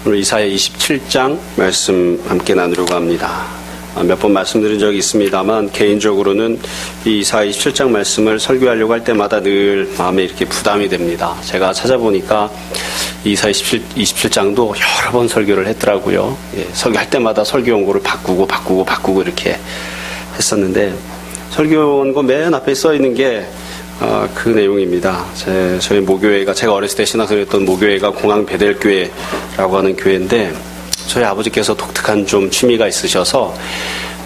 오늘 이사야 27장 말씀 함께 나누려고 합니다. 몇 번 말씀드린 적이 있습니다만 개인적으로는 이 이사야 27장 말씀을 설교하려고 할 때마다 늘 마음에 이렇게 부담이 됩니다. 제가 찾아보니까 이사야 27장도 여러 번 설교를 했더라고요. 설교할 때마다 설교 원고를 바꾸고 이렇게 했었는데 설교 원고 맨 앞에 써 있는 게 그 내용입니다. 저희 모교회가 제가 어렸을 때 신앙생활했던 모교회가 공항 베델교회라고 하는 교회인데 저희 아버지께서 독특한 좀 취미가 있으셔서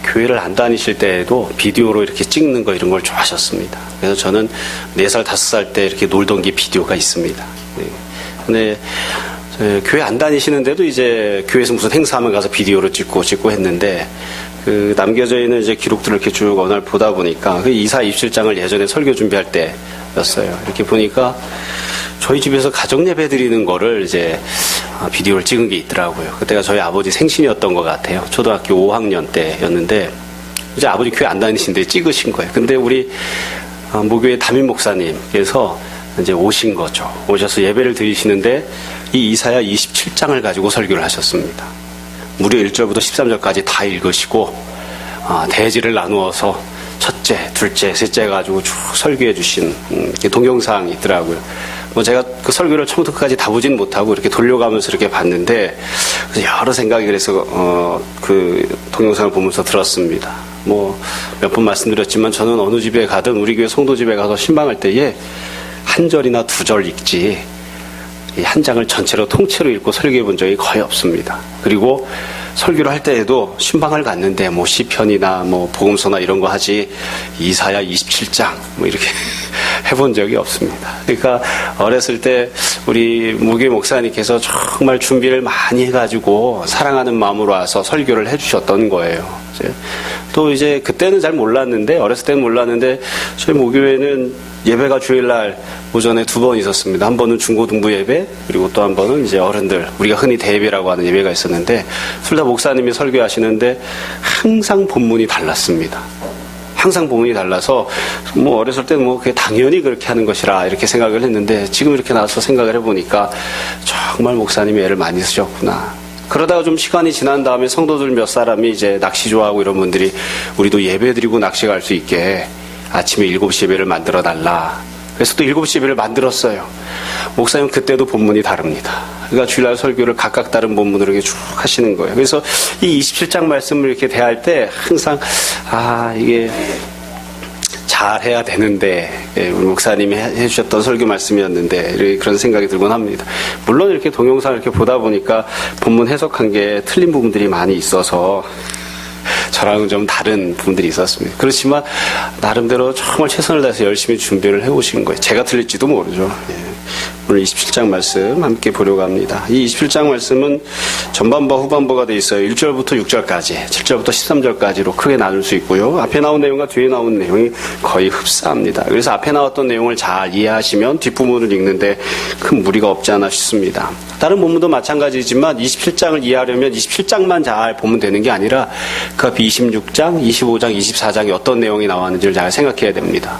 교회를 안 다니실 때에도 비디오로 이렇게 찍는 거 이런 걸 좋아하셨습니다. 그래서 저는 4살, 5살 때 이렇게 놀던 게 비디오가 있습니다. 근데 교회 안 다니시는데도 이제 교회에서 무슨 행사하면 가서 비디오로 찍고 했는데 그 남겨져 있는 이제 기록들을 이렇게 쭉 어느 날 보다 보니까 그 이사야 27장을 예전에 설교 준비할 때였어요. 이렇게 보니까 저희 집에서 가정 예배 드리는 거를 이제 비디오를 찍은 게 있더라고요. 그때가 저희 아버지 생신이었던 것 같아요. 초등학교 5학년 때였는데 이제 아버지 교회 안 다니시는데 찍으신 거예요. 근데 우리 모교회 담임 목사님께서 이제 오신 거죠. 오셔서 예배를 드리시는데 이 이사야 27장을 가지고 설교를 하셨습니다. 무려 1절부터 13절까지 다 읽으시고 대지를 나누어서 첫째, 둘째, 셋째 가지고 쭉 설교해 주신 동영상이 있더라고요. 제가 그 설교를 처음부터 끝까지 다 보진 못하고 이렇게 돌려가면서 이렇게 봤는데 여러 생각이 그래서 그 동영상을 보면서 들었습니다. 몇 번 말씀드렸지만 저는 어느 집에 가든 우리 교회 성도 집에 가서 신방할 때에 한 절이나 2절 읽지 한 장을 전체로 통째로 읽고 설교해 본 적이 거의 없습니다. 그리고 설교를 할 때에도 신방을 갔는데 시편이나 복음서나 이런 거 하지 이사야 27장 이렇게 해본 적이 없습니다. 그러니까 어렸을 때 우리 무교회 목사님께서 정말 준비를 많이 해가지고 사랑하는 마음으로 와서 설교를 해주셨던 거예요. 또 이제 그때는 잘 몰랐는데 어렸을 때는 몰랐는데 저희 무교회는 예배가 주일날 오전에 2번 있었습니다. 한 번은 중고등부 예배, 그리고 또 한 번은 이제 어른들, 우리가 흔히 대예배라고 하는 예배가 있었는데, 둘 다 목사님이 설교하시는데 항상 본문이 달랐습니다. 항상 본문이 달라서, 어렸을 때는 그게 당연히 그렇게 하는 것이라 이렇게 생각을 했는데, 지금 이렇게 나와서 생각을 해보니까 정말 목사님이 애를 많이 쓰셨구나. 그러다가 좀 시간이 지난 다음에 성도들 몇 사람이 이제 낚시 좋아하고 이런 분들이 우리도 예배 드리고 낚시 갈 수 있게 아침에 7시 예배를 만들어 달라. 그래서 또 7시 예배를 만들었어요. 목사님 그때도 본문이 다릅니다. 그러니까 주일날 설교를 각각 다른 본문으로 이렇게 쭉 하시는 거예요. 그래서 이 27장 말씀을 이렇게 대할 때 항상 이게 잘해야 되는데 우리 목사님이 해주셨던 설교 말씀이었는데 그런 생각이 들곤 합니다. 물론 이렇게 동영상을 이렇게 보다 보니까 본문 해석한 게 틀린 부분들이 많이 있어서 저랑은 좀 다른 부분들이 있었습니다. 그렇지만 나름대로 정말 최선을 다해서 열심히 준비를 해오신 거예요. 제가 틀릴지도 모르죠. 오늘 27장 말씀 함께 보려고 합니다. 이 27장 말씀은 전반부와 후반부가 되어 있어요. 1절부터 6절까지, 7절부터 13절까지로 크게 나눌 수 있고요. 앞에 나온 내용과 뒤에 나온 내용이 거의 흡사합니다. 그래서 앞에 나왔던 내용을 잘 이해하시면 뒷부분을 읽는데 큰 무리가 없지 않아 싶습니다. 다른 본문도 마찬가지지만 27장을 이해하려면 27장만 잘 보면 되는 게 아니라 그 앞에 26장, 25장, 24장에 어떤 내용이 나왔는지를 잘 생각해야 됩니다.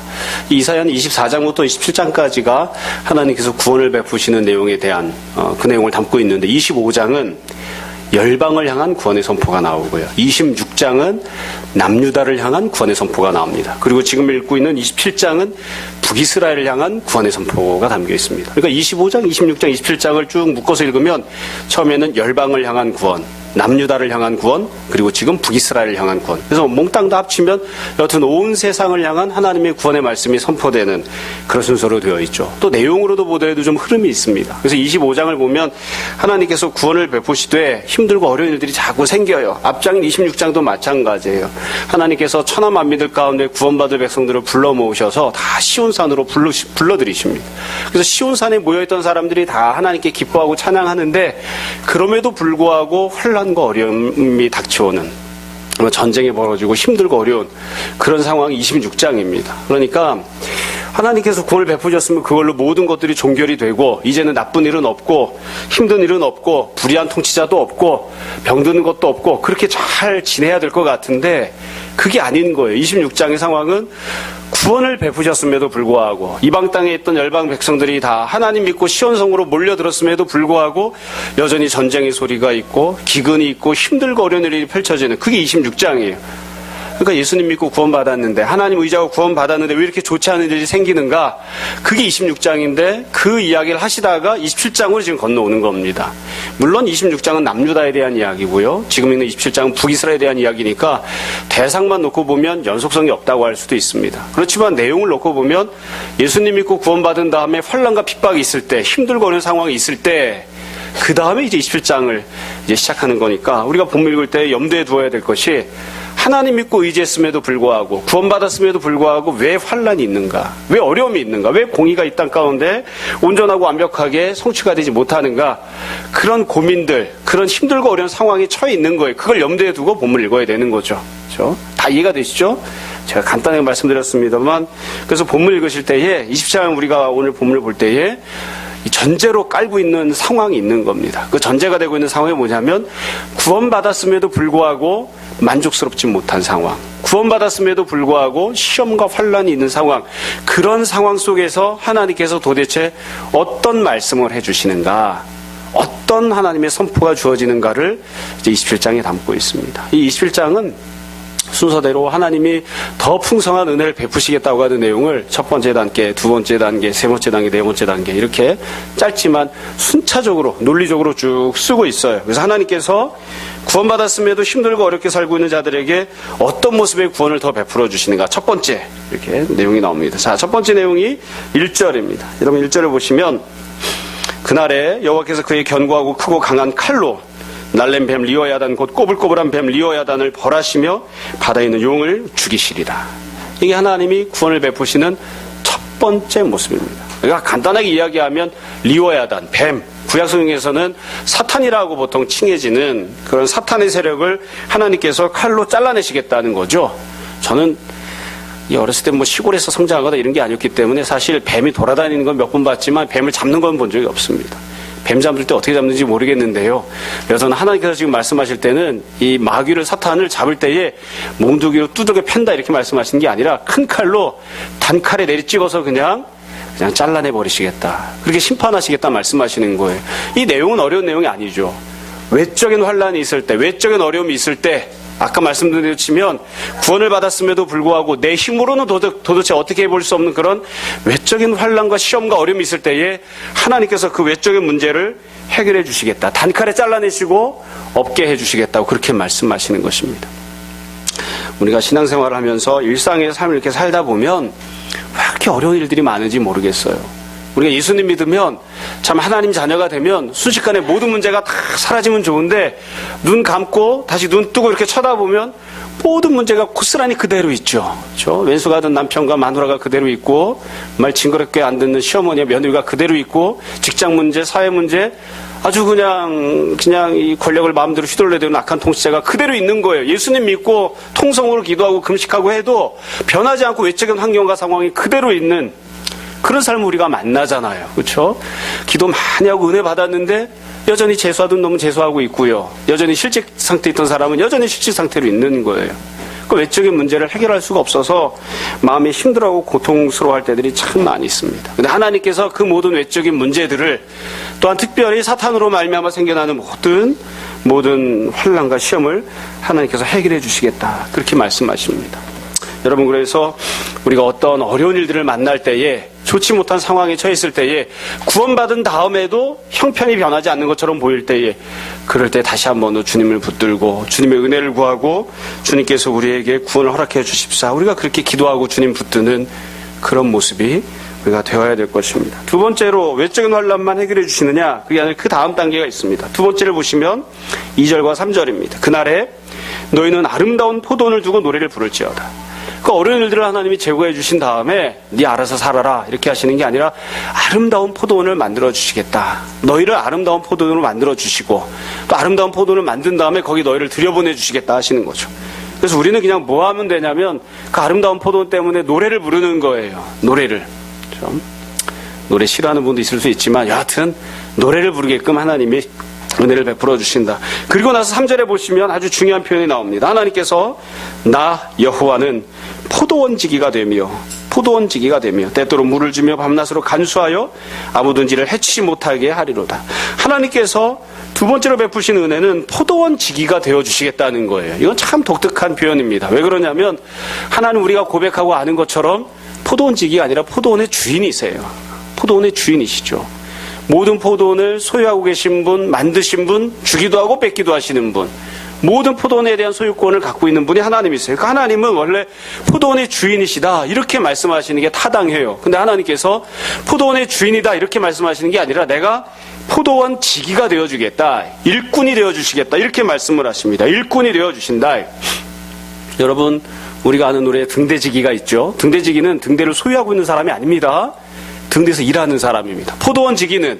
이사야는 24장부터 27장까지가 하나님께서 구원을 베푸시는 내용에 대한 그 내용을 담고 있는데 25장은 열방을 향한 구원의 선포가 나오고요. 26장은 남유다를 향한 구원의 선포가 나옵니다. 그리고 지금 읽고 있는 27장은 북이스라엘을 향한 구원의 선포가 담겨 있습니다. 그러니까 25장, 26장, 27장을 쭉 묶어서 읽으면 처음에는 열방을 향한 구원, 남유다를 향한 구원, 그리고 지금 북이스라엘을 향한 구원. 그래서 몽땅 다 합치면 여튼 온 세상을 향한 하나님의 구원의 말씀이 선포되는 그런 순서로 되어 있죠. 또 내용으로도 보더라도 좀 흐름이 있습니다. 그래서 25장을 보면 하나님께서 구원을 베푸시되 힘들고 어려운 일들이 자꾸 생겨요. 앞장인 26장도 마찬가지예요. 하나님께서 천하 만민들 가운데 구원받을 백성들을 불러 모으셔서 다 시온산으로 불러들이십니다. 그래서 시온산에 모여있던 사람들이 다 하나님께 기뻐하고 찬양하는데 그럼에도 불구하고 혼란과 어려움이 닥쳐오는 전쟁이 벌어지고 힘들고 어려운 그런 상황이 26장입니다. 그러니까 하나님께서 구원을 베푸셨으면 그걸로 모든 것들이 종결이 되고 이제는 나쁜 일은 없고 힘든 일은 없고 불의한 통치자도 없고 병드는 것도 없고 그렇게 잘 지내야 될 것 같은데 그게 아닌 거예요. 26장의 상황은 구원을 베푸셨음에도 불구하고 이방 땅에 있던 열방 백성들이 다 하나님 믿고 시온성으로 몰려들었음에도 불구하고 여전히 전쟁의 소리가 있고 기근이 있고 힘들고 어려운 일이 펼쳐지는 그게 26장이에요. 그러니까 예수님 믿고 구원받았는데 하나님 의지하고 구원받았는데 왜 이렇게 좋지 않은 일이 생기는가? 그게 26장인데 그 이야기를 하시다가 27장으로 지금 건너오는 겁니다. 물론 26장은 남유다에 대한 이야기고요. 지금 있는 27장은 북이스라엘에 대한 이야기니까 대상만 놓고 보면 연속성이 없다고 할 수도 있습니다. 그렇지만 내용을 놓고 보면 예수님 믿고 구원받은 다음에 환난과 핍박이 있을 때 힘들고 어려운 상황이 있을 때 그 다음에 이제 27장을 이제 시작하는 거니까 우리가 본문 읽을 때 염두에 두어야 될 것이 하나님 믿고 의지했음에도 불구하고 구원받았음에도 불구하고 왜 환난이 있는가? 왜 어려움이 있는가? 왜 공의가 이 땅 가운데 온전하고 완벽하게 성취가 되지 못하는가? 그런 고민들, 그런 힘들고 어려운 상황에 처해 있는 거예요. 그걸 염두에 두고 본문을 읽어야 되는 거죠. 그렇죠? 다 이해가 되시죠? 제가 간단하게 말씀드렸습니다만 그래서 본문 읽으실 때에 27장 우리가 오늘 본문을 볼 때에 전제로 깔고 있는 상황이 있는 겁니다. 그 전제가 되고 있는 상황이 뭐냐면 구원받았음에도 불구하고 만족스럽지 못한 상황, 구원받았음에도 불구하고 시험과 환난이 있는 상황, 그런 상황 속에서 하나님께서 도대체 어떤 말씀을 해주시는가, 어떤 하나님의 선포가 주어지는가를 이제 27장에 담고 있습니다. 이 27장은 순서대로 하나님이 더 풍성한 은혜를 베푸시겠다고 하는 내용을 첫 번째 단계, 두 번째 단계, 세 번째 단계, 네 번째 단계 이렇게 짧지만 순차적으로 논리적으로 쭉 쓰고 있어요. 그래서 하나님께서 구원받았음에도 힘들고 어렵게 살고 있는 자들에게 어떤 모습의 구원을 더 베풀어 주시는가. 첫 번째 이렇게 내용이 나옵니다. 자, 첫 번째 내용이 1절입니다. 여러분 1절을 보시면 그날에 여호와께서 그의 견고하고 크고 강한 칼로 날렘 뱀 리어야단 곧 꼬불꼬불한 뱀 리어야단을 벌하시며 바다에 있는 용을 죽이시리라. 이게 하나님이 구원을 베푸시는 첫 번째 모습입니다. 그러니까 간단하게 이야기하면 리어야단, 뱀, 구약성경에서는 사탄이라고 보통 칭해지는 그런 사탄의 세력을 하나님께서 칼로 잘라내시겠다는 거죠. 저는 어렸을 때 뭐 시골에서 성장하거나 이런 게 아니었기 때문에 사실 뱀이 돌아다니는 건 몇 번 봤지만 뱀을 잡는 건 본 적이 없습니다. 뱀 잡을 때 어떻게 잡는지 모르겠는데요. 그래서 하나님께서 지금 말씀하실 때는 이 마귀를 사탄을 잡을 때에 몽둥이로 두들겨 팬다 이렇게 말씀하시는 게 아니라 큰 칼로 단칼에 내리 찍어서 그냥 잘라내 버리시겠다. 그렇게 심판하시겠다 말씀하시는 거예요. 이 내용은 어려운 내용이 아니죠. 외적인 환난이 있을 때, 외적인 어려움이 있을 때 아까 말씀드렸지만 구원을 받았음에도 불구하고 내 힘으로는 도대체 어떻게 해볼 수 없는 그런 외적인 환난과 시험과 어려움이 있을 때에 하나님께서 그 외적인 문제를 해결해 주시겠다. 단칼에 잘라내시고 없게 해주시겠다고 그렇게 말씀하시는 것입니다. 우리가 신앙생활을 하면서 일상의 삶을 이렇게 살다 보면 왜 이렇게 어려운 일들이 많은지 모르겠어요. 우리가 예수님 믿으면 참 하나님 자녀가 되면 순식간에 모든 문제가 다 사라지면 좋은데 눈 감고 다시 눈 뜨고 이렇게 쳐다보면 모든 문제가 고스란히 그대로 있죠. 그렇죠? 왼수가 든 남편과 마누라가 그대로 있고 말 징그럽게 안 듣는 시어머니와 며느리가 그대로 있고 직장 문제, 사회 문제 아주 그냥 이 권력을 마음대로 휘둘러대는 악한 통치자가 그대로 있는 거예요. 예수님 믿고 통성으로 기도하고 금식하고 해도 변하지 않고 외적인 환경과 상황이 그대로 있는 그런 삶을 우리가 만나잖아요. 그렇죠? 기도 많이 하고 은혜 받았는데 여전히 재수하던 놈은 재수하고 있고요. 여전히 실직 상태에 있던 사람은 여전히 실직 상태로 있는 거예요. 그 외적인 문제를 해결할 수가 없어서 마음이 힘들어하고 고통스러워할 때들이 참 많이 있습니다. 근데 하나님께서 그 모든 외적인 문제들을 또한 특별히 사탄으로 말미암아 생겨나는 모든 환난과 시험을 하나님께서 해결해 주시겠다. 그렇게 말씀하십니다. 여러분, 그래서 우리가 어떤 어려운 일들을 만날 때에 좋지 못한 상황에 처했을 때에 구원받은 다음에도 형편이 변하지 않는 것처럼 보일 때에 그럴 때 다시 한번 주님을 붙들고 주님의 은혜를 구하고 주님께서 우리에게 구원을 허락해 주십사. 우리가 그렇게 기도하고 주님 붙드는 그런 모습이 우리가 되어야 될 것입니다. 두 번째로 외적인 환난만 해결해 주시느냐? 그게 아니라 그 다음 단계가 있습니다. 두 번째를 보시면 2절과 3절입니다. 그날에 너희는 아름다운 포도원을 두고 노래를 부를지어다. 그 어려운 일들을 하나님이 제거해 주신 다음에 네 알아서 살아라 이렇게 하시는 게 아니라 아름다운 포도원을 만들어 주시겠다. 너희를 아름다운 포도원으로 만들어 주시고 또 아름다운 포도원을 만든 다음에 거기 너희를 들여보내 주시겠다 하시는 거죠. 그래서 우리는 그냥 뭐 하면 되냐면 그 아름다운 포도원 때문에 노래를 부르는 거예요. 노래를. 노래 싫어하는 분도 있을 수 있지만 여하튼 노래를 부르게끔 하나님이 은혜를 베풀어 주신다. 그리고 나서 3절에 보시면 아주 중요한 표현이 나옵니다. 하나님께서 나 여호와는 포도원지기가 되며 포도원지기가 되며 때때로 물을 주며 밤낮으로 간수하여 아무든지를 해치지 못하게 하리로다. 하나님께서 두 번째로 베푸신 은혜는 포도원지기가 되어주시겠다는 거예요. 이건 참 독특한 표현입니다. 왜 그러냐면 하나님 우리가 고백하고 아는 것처럼 포도원지기가 아니라 포도원의 주인이세요. 포도원의 주인이시죠. 모든 포도원을 소유하고 계신 분, 만드신 분, 주기도 하고 뺏기도 하시는 분, 모든 포도원에 대한 소유권을 갖고 있는 분이 하나님이세요. 그러니까 하나님은 원래 포도원의 주인이시다 이렇게 말씀하시는 게 타당해요. 근데 하나님께서 포도원의 주인이다 이렇게 말씀하시는 게 아니라 내가 포도원 지기가 되어주겠다, 일꾼이 되어주시겠다 이렇게 말씀을 하십니다. 일꾼이 되어주신다. 여러분, 우리가 아는 노래에 등대지기가 있죠. 등대지기는 등대를 소유하고 있는 사람이 아닙니다. 등대에서 일하는 사람입니다. 포도원 지기는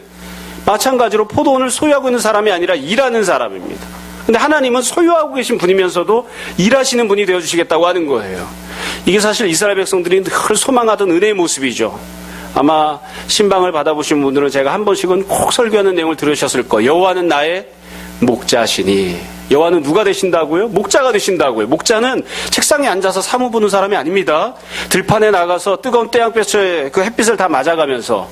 마찬가지로 포도원을 소유하고 있는 사람이 아니라 일하는 사람입니다. 근데 하나님은 소유하고 계신 분이면서도 일하시는 분이 되어주시겠다고 하는 거예요. 이게 사실 이스라엘 백성들이 늘 소망하던 은혜의 모습이죠. 아마 신방을 받아보신 분들은 제가 한 번씩은 꼭 설교하는 내용을 들으셨을 거예요. 여호와는 나의 목자시니. 여호와는 누가 되신다고요? 목자가 되신다고요. 목자는 책상에 앉아서 사무 보는 사람이 아닙니다. 들판에 나가서 뜨거운 태양볕에 그 햇빛을 다 맞아가면서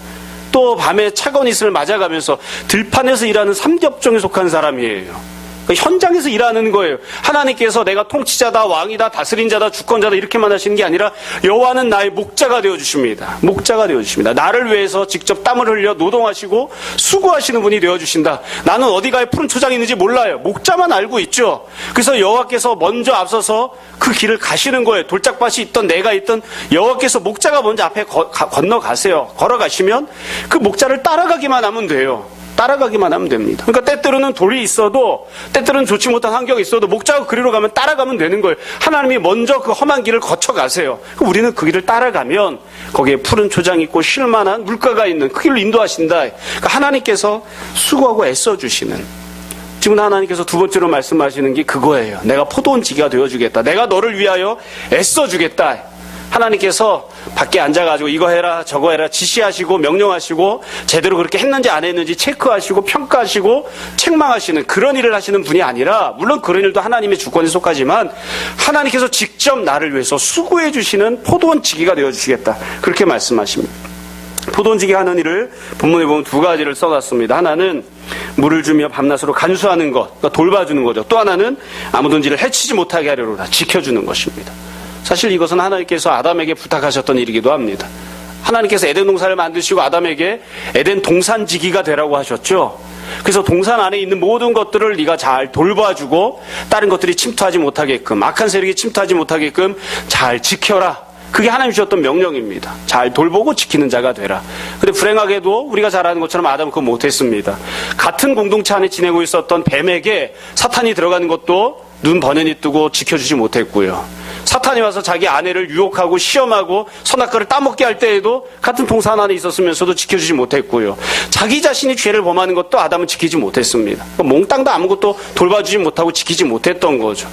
또 밤에 차가운 이슬을 맞아가면서 들판에서 일하는 삼겹종에 속한 사람이에요. 현장에서 일하는 거예요. 하나님께서 내가 통치자다, 왕이다, 다스린자다, 주권자다 이렇게만 하시는 게 아니라 여호와는 나의 목자가 되어주십니다. 목자가 되어주십니다. 나를 위해서 직접 땀을 흘려 노동하시고 수고하시는 분이 되어주신다. 나는 어디가에 푸른 초장이 있는지 몰라요. 목자만 알고 있죠. 그래서 여호와께서 먼저 앞서서 그 길을 가시는 거예요. 돌짝밭이 있던 내가 있던 여호와께서 목자가 먼저 앞에 건너가세요. 걸어가시면 그 목자를 따라가기만 하면 돼요. 따라가기만 하면 됩니다. 그러니까 때때로는 돌이 있어도, 때때로는 좋지 못한 환경이 있어도 목자가 그리로 가면 따라가면 되는 거예요. 하나님이 먼저 그 험한 길을 거쳐가세요. 우리는 그 길을 따라가면 거기에 푸른 초장이 있고 쉴만한 물가가 있는 그 길로 인도하신다. 그러니까 하나님께서 수고하고 애써주시는, 지금 하나님께서 두 번째로 말씀하시는 게 그거예요. 내가 포도원 지기가 되어주겠다. 내가 너를 위하여 애써주겠다. 하나님께서 밖에 앉아가지고 이거 해라 저거 해라 지시하시고 명령하시고 제대로 그렇게 했는지 안 했는지 체크하시고 평가하시고 책망하시는 그런 일을 하시는 분이 아니라, 물론 그런 일도 하나님의 주권에 속하지만 하나님께서 직접 나를 위해서 수고해 주시는 포도원 지기가 되어주시겠다 그렇게 말씀하십니다. 포도원 지기 하는 일을 본문에 보면 두 가지를 써놨습니다. 하나는 물을 주며 밤낮으로 간수하는 것, 그러니까 돌봐주는 거죠. 또 하나는 아무든지를 해치지 못하게 하려라, 지켜주는 것입니다. 사실 이것은 하나님께서 아담에게 부탁하셨던 일이기도 합니다. 하나님께서 에덴 동산을 만드시고 아담에게 에덴 동산지기가 되라고 하셨죠. 그래서 동산 안에 있는 모든 것들을 네가 잘 돌봐주고 다른 것들이 침투하지 못하게끔, 악한 세력이 침투하지 못하게끔 잘 지켜라. 그게 하나님 주셨던 명령입니다. 잘 돌보고 지키는 자가 되라. 근데 불행하게도 우리가 잘 아는 것처럼 아담은 그거 못했습니다. 같은 공동체 안에 지내고 있었던 뱀에게 사탄이 들어가는 것도 눈 번연히 뜨고 지켜주지 못했고요. 사탄이 와서 자기 아내를 유혹하고 시험하고 선악과를 따먹게 할 때에도 같은 동산 안에 있었으면서도 지켜주지 못했고요. 자기 자신이 죄를 범하는 것도 아담은 지키지 못했습니다. 몽땅 다 아무것도 돌봐주지 못하고 지키지 못했던 거죠.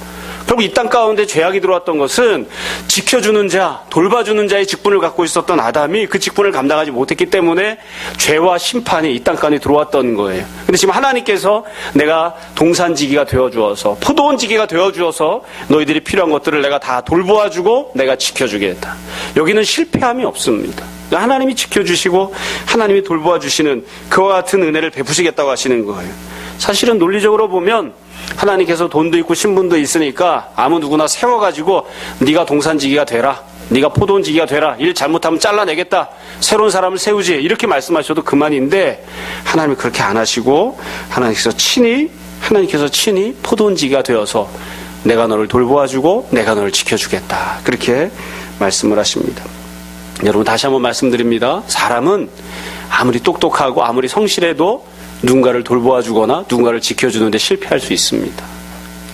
결국 이 땅 가운데 죄악이 들어왔던 것은 지켜주는 자, 돌봐주는 자의 직분을 갖고 있었던 아담이 그 직분을 감당하지 못했기 때문에 죄와 심판이 이 땅까지 들어왔던 거예요. 근데 지금 하나님께서 내가 동산지기가 되어주어서, 포도원지기가 되어주어서 너희들이 필요한 것들을 내가 다 돌보아주고 내가 지켜주겠다. 여기는 실패함이 없습니다. 하나님이 지켜주시고 하나님이 돌보아주시는 그와 같은 은혜를 베푸시겠다고 하시는 거예요. 사실은 논리적으로 보면 하나님께서 돈도 있고 신분도 있으니까 아무 누구나 세워가지고 네가 동산지기가 되라, 네가 포도원지기가 되라, 일 잘못하면 잘라내겠다, 새로운 사람을 세우지, 이렇게 말씀하셔도 그만인데 하나님이 그렇게 안 하시고 하나님께서 친히 포도원지기가 되어서 내가 너를 돌보아주고 내가 너를 지켜주겠다 그렇게 말씀을 하십니다. 여러분, 다시 한번 말씀드립니다. 사람은 아무리 똑똑하고 아무리 성실해도 누군가를 돌보아주거나 누군가를 지켜주는데 실패할 수 있습니다.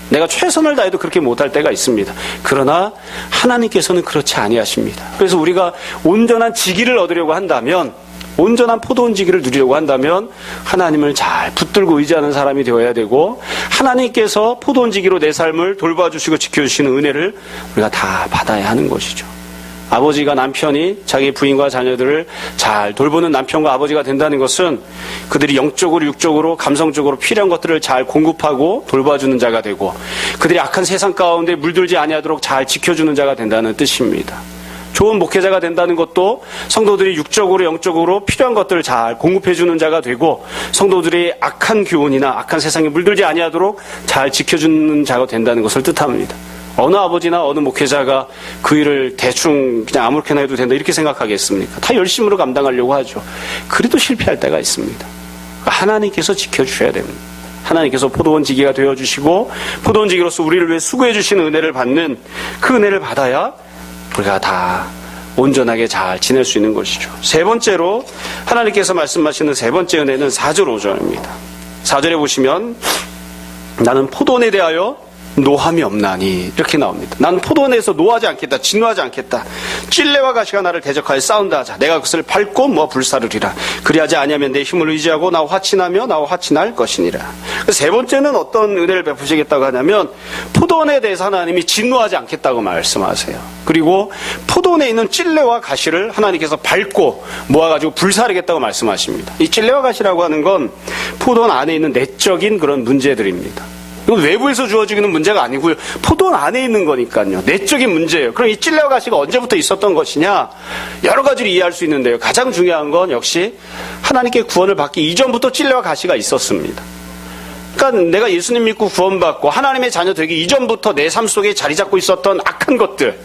내가 최선을 다해도 그렇게 못할 때가 있습니다. 그러나 하나님께서는 그렇지 아니하십니다. 그래서 우리가 온전한 지기를 얻으려고 한다면, 온전한 포도원지기를 누리려고 한다면 하나님을 잘 붙들고 의지하는 사람이 되어야 되고, 하나님께서 포도원지기로 내 삶을 돌봐주시고 지켜주시는 은혜를 우리가 다 받아야 하는 것이죠. 아버지가 남편이 자기 부인과 자녀들을 잘 돌보는 남편과 아버지가 된다는 것은 그들이 영적으로, 육적으로, 감성적으로 필요한 것들을 잘 공급하고 돌봐주는 자가 되고, 그들이 악한 세상 가운데 물들지 아니하도록 잘 지켜주는 자가 된다는 뜻입니다. 좋은 목회자가 된다는 것도 성도들이 육적으로 영적으로 필요한 것들을 잘 공급해주는 자가 되고 성도들이 악한 교훈이나 악한 세상에 물들지 아니하도록 잘 지켜주는 자가 된다는 것을 뜻합니다. 어느 아버지나 어느 목회자가 그 일을 대충 그냥 아무렇게나 해도 된다 이렇게 생각하겠습니까? 다 열심으로 감당하려고 하죠. 그래도 실패할 때가 있습니다. 하나님께서 지켜주셔야 됩니다. 하나님께서 포도원지기가 되어주시고 포도원지기로서 우리를 위해 수고해 주시는 은혜를 받는 그 은혜를 받아야 우리가 다 온전하게 잘 지낼 수 있는 것이죠. 세 번째로 하나님께서 말씀하시는 세 번째 은혜는 4절 5절입니다. 4절에 보시면 나는 포도원에 대하여 노함이 없나니 이렇게 나옵니다. 나는 포도원에서 노하지 않겠다. 진노하지 않겠다. 찔레와 가시가 나를 대적하여 싸운다 하자. 내가 그것을 밟고 모아 불사르리라. 그리하지 아니하면 내 힘을 의지하고 나와 화친하며 나와 화친할 것이니라. 세 번째는 어떤 은혜를 베푸시겠다고 하냐면 포도원에 대해서 하나님이 진노하지 않겠다고 말씀하세요. 그리고 포도원에 있는 찔레와 가시를 하나님께서 밟고 모아가지고 불사르겠다고 말씀하십니다. 이 찔레와 가시라고 하는 건 포도원 안에 있는 내적인 그런 문제들입니다. 이건 외부에서 주어지는 문제가 아니고요. 포도원 안에 있는 거니까요. 내적인 문제예요. 그럼 이 찔레와 가시가 언제부터 있었던 것이냐? 여러 가지를 이해할 수 있는데요. 가장 중요한 건 역시 하나님께 구원을 받기 이전부터 찔레와 가시가 있었습니다. 그러니까 내가 예수님 믿고 구원받고 하나님의 자녀 되기 이전부터 내 삶 속에 자리 잡고 있었던 악한 것들,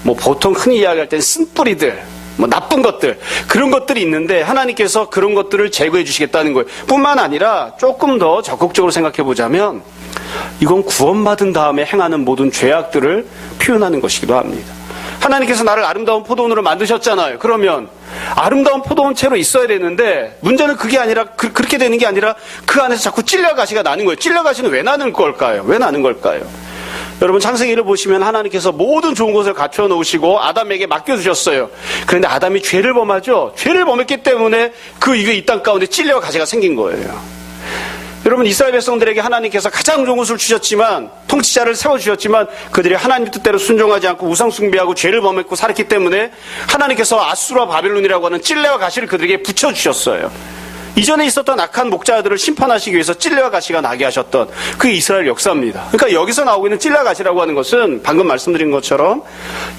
뭐 보통 흔히 이야기할 땐 쓴뿌리들, 뭐 나쁜 것들, 그런 것들이 있는데 하나님께서 그런 것들을 제거해 주시겠다는 거예요. 뿐만 아니라 조금 더 적극적으로 생각해 보자면 이건 구원받은 다음에 행하는 모든 죄악들을 표현하는 것이기도 합니다. 하나님께서 나를 아름다운 포도원으로 만드셨잖아요. 그러면 아름다운 포도원채로 있어야 되는데 문제는 그게 아니라 그렇게 되는 게 아니라 그 안에서 자꾸 찔레가시가 나는 거예요. 찔레가시는 왜 나는 걸까요? 왜 나는 걸까요? 여러분 창세기를 보시면 하나님께서 모든 좋은 것을 갖춰 놓으시고 아담에게 맡겨주셨어요. 그런데 아담이 죄를 범하죠. 죄를 범했기 때문에 이게 이 땅 가운데 찔레와 가시가 생긴 거예요. 여러분 이스라엘 백성들에게 하나님께서 가장 좋은 것을 주셨지만 통치자를 세워주셨지만 그들이 하나님 뜻대로 순종하지 않고 우상 숭배하고 죄를 범했고 살았기 때문에 하나님께서 아수르와 바벨론이라고 하는 찔레와 가시를 그들에게 붙여주셨어요. 이전에 있었던 악한 목자들을 심판하시기 위해서 찔레와 가시가 나게 하셨던 그게 이스라엘 역사입니다. 그러니까 여기서 나오고 있는 찔레와 가시라고 하는 것은 방금 말씀드린 것처럼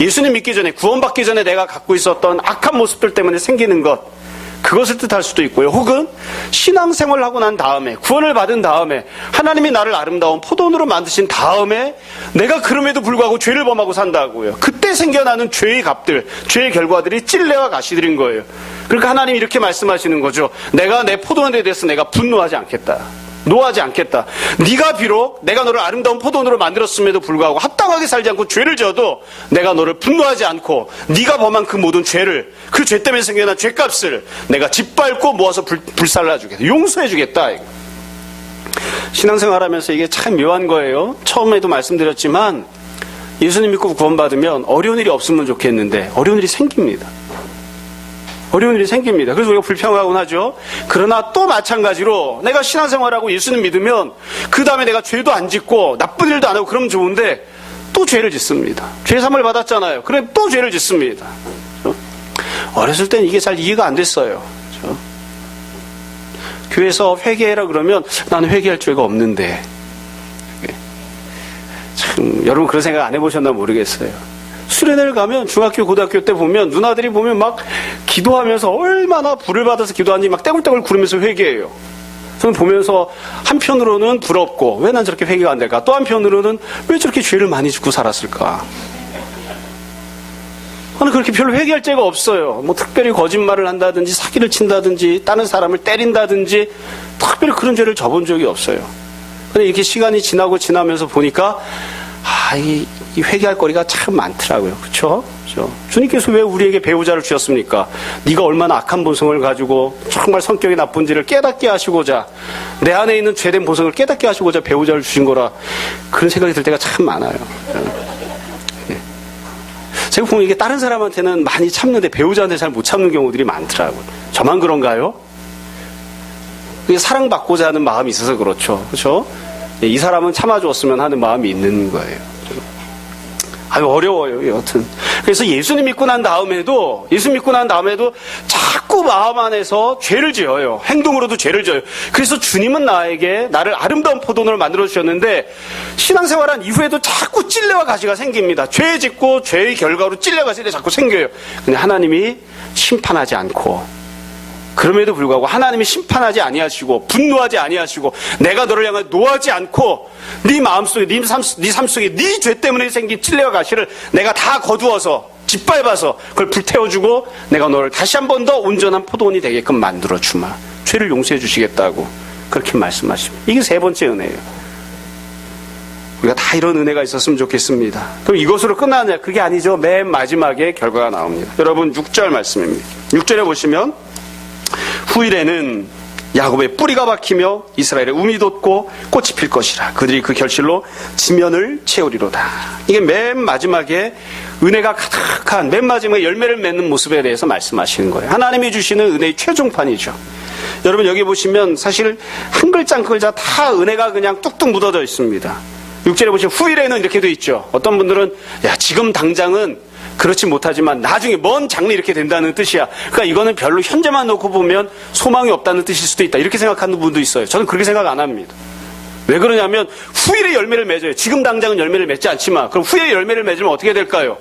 예수님 믿기 전에 구원받기 전에 내가 갖고 있었던 악한 모습들 때문에 생기는 것, 그것을 뜻할 수도 있고요. 혹은 신앙생활을 하고 난 다음에 구원을 받은 다음에 하나님이 나를 아름다운 포도원으로 만드신 다음에 내가 그럼에도 불구하고 죄를 범하고 산다고요. 그때 생겨나는 죄의 값들, 죄의 결과들이 찔레와 가시들인 거예요. 그러니까 하나님이 이렇게 말씀하시는 거죠. 내가 내 포도원에 대해서 내가 분노하지 않겠다. 노하지 않겠다. 네가 비록 내가 너를 아름다운 포도원으로 만들었음에도 불구하고 합당하게 살지 않고 죄를 지어도 내가 너를 분노하지 않고 네가 범한 그 모든 죄를, 그 죄 때문에 생겨난 죄값을 내가 짓밟고 모아서 불살라주겠다. 용서해주겠다. 신앙생활하면서 이게 참 묘한 거예요. 처음에도 말씀드렸지만 예수님 믿고 구원받으면 어려운 일이 없으면 좋겠는데 어려운 일이 생깁니다. 어려운 일이 생깁니다. 그래서 우리가 불평하곤 하죠. 그러나 또 마찬가지로 내가 신앙생활하고 예수님 믿으면 그 다음에 내가 죄도 안 짓고 나쁜 일도 안 하고 그러면 좋은데 또 죄를 짓습니다. 죄사함을 받았잖아요. 그래 또 죄를 짓습니다. 어렸을 땐 이게 잘 이해가 안 됐어요. 교회에서 회개해라 그러면 나는 회개할 죄가 없는데. 참 여러분 그런 생각 안 해보셨나 모르겠어요. 수련회를 가면 중학교 고등학교 때 보면 누나들이 보면 막 기도하면서 얼마나 불을 받아서 기도하는지 막 떼굴떼굴 구르면서 회개해요. 저는 보면서 한편으로는 부럽고 왜 난 저렇게 회개가 안 될까, 또 한편으로는 왜 저렇게 죄를 많이 짓고 살았을까. 저는 그렇게 별로 회개할 죄가 없어요. 뭐 특별히 거짓말을 한다든지 사기를 친다든지 다른 사람을 때린다든지 특별히 그런 죄를 져본 적이 없어요. 근데 이렇게 시간이 지나면서 보니까 이 회개할 거리가 참 많더라고요. 그렇죠? 주님께서 왜 우리에게 배우자를 주셨습니까? 네가 얼마나 악한 본성을 가지고 정말 성격이 나쁜지를 깨닫게 하시고자, 내 안에 있는 죄된 본성을 깨닫게 하시고자 배우자를 주신 거라, 그런 생각이 들 때가 참 많아요. 제가 보면 이게 다른 사람한테는 많이 참는데 배우자한테 잘 못 참는 경우들이 많더라고요. 저만 그런가요? 그게 사랑받고자 하는 마음이 있어서 그렇죠. 그렇죠? 이 사람은 참아줬으면 하는 마음이 있는 거예요. 어려워요, 여튼. 그래서 예수님 믿고 난 다음에도 자꾸 마음 안에서 죄를 지어요. 행동으로도 죄를 지어요. 그래서 주님은 나를 아름다운 포도원을 만들어 주셨는데, 신앙생활한 이후에도 자꾸 찔레와 가시가 생깁니다. 죄 짓고 죄의 결과로 찔레와 가시가 자꾸 생겨요. 근데 하나님이 심판하지 않고, 그럼에도 불구하고 하나님이 심판하지 아니하시고 분노하지 아니하시고 내가 너를 향해 노하지 않고 네 마음속에 네 삶 속에 네 죄 때문에 생긴 찔레와 가시를 내가 다 거두어서 짓밟아서 그걸 불태워주고 내가 너를 다시 한 번 더 온전한 포도원이 되게끔 만들어주마. 죄를 용서해 주시겠다고 그렇게 말씀하십니다. 이게 세 번째 은혜예요. 우리가 다 이런 은혜가 있었으면 좋겠습니다. 그럼 이것으로 끝나느냐? 그게 아니죠. 맨 마지막에 결과가 나옵니다. 여러분 6절 말씀입니다. 6절에 보시면 후일에는 야곱의 뿌리가 박히며 이스라엘의 움이 돋고 꽃이 필 것이라. 그들이 그 결실로 지면을 채우리로다. 이게 맨 마지막에 은혜가 가득한 맨 마지막에 열매를 맺는 모습에 대해서 말씀하시는 거예요. 하나님이 주시는 은혜의 최종판이죠. 여러분 여기 보시면 사실 한 글자 한 글자 다 은혜가 그냥 뚝뚝 묻어져 있습니다. 6절에 보시면 후일에는 이렇게 돼 있죠. 어떤 분들은 지금 당장은 그렇지 못하지만 나중에 먼 장래 이렇게 된다는 뜻이야. 그러니까 이거는 별로 현재만 놓고 보면 소망이 없다는 뜻일 수도 있다. 이렇게 생각하는 분도 있어요. 저는 그렇게 생각 안 합니다. 왜 그러냐면 후일에 열매를 맺어요. 지금 당장은 열매를 맺지 않지만 그럼 후에 열매를 맺으면 어떻게 될까요?